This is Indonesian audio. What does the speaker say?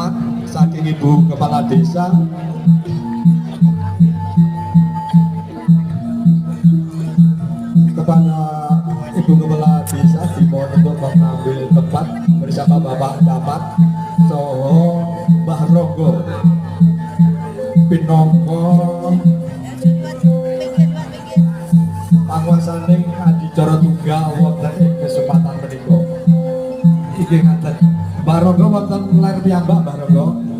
camat saking Ibu Kepala Desa. Kepada Ibu Kepala Desa dimohon untuk mengambil tempat bersama Bapak Camat Soho Mbah Ronggo pinongko panguasaning adicara tunggal wonten ing kesempatan menika. Iki ngaten Mbah Ronggo wonten ler piyambak Mbah Ronggo.